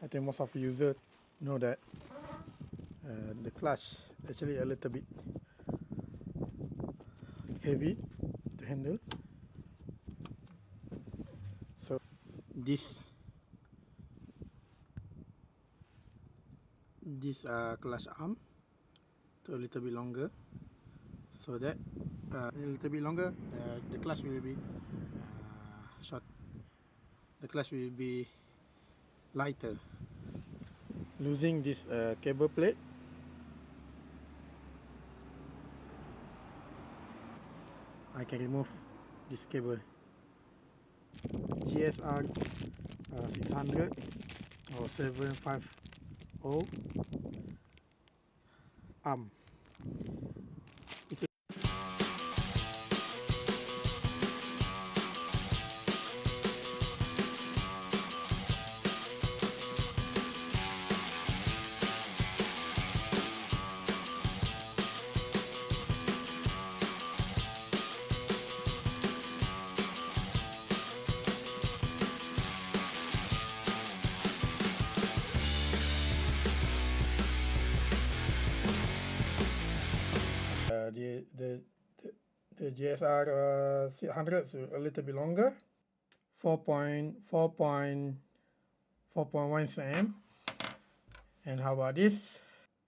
I think most of users know that the clutch actually a little bit heavy to handle. So this clutch arm to a little bit longer, so that a little bit longer the clutch will be short. The clutch will be lighter. Using this cable plate, I can remove this cable. GSX-S1000 or 750 arm. The GSX-S1000 is a little bit longer, 4.1 cm, and how about this?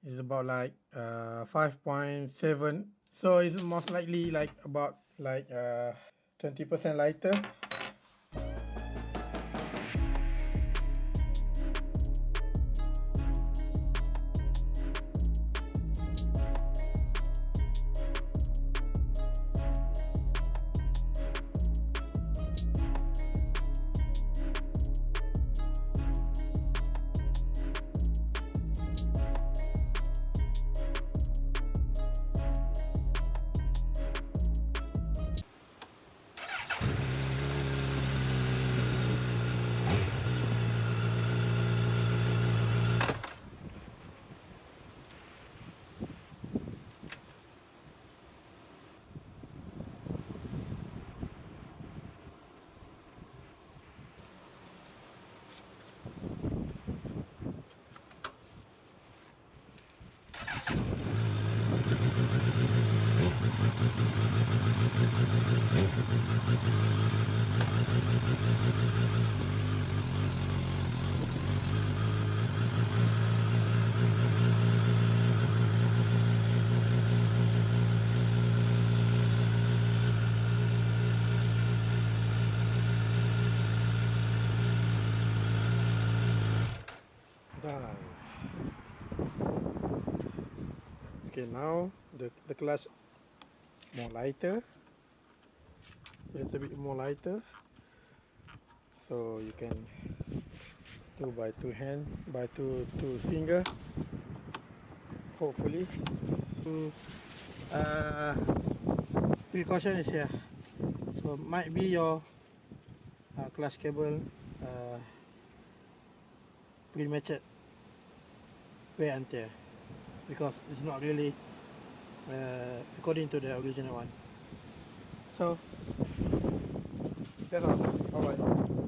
It's about like 5.7, so it's most likely like about like 20% lighter. Done. Okay, now the clutch more lighter, a little bit more lighter, so you can do by two finger, hopefully. Precaution is here, so might be your clutch cable premature wear and tear, because it's not really according to the original one. So that's all. Bye bye.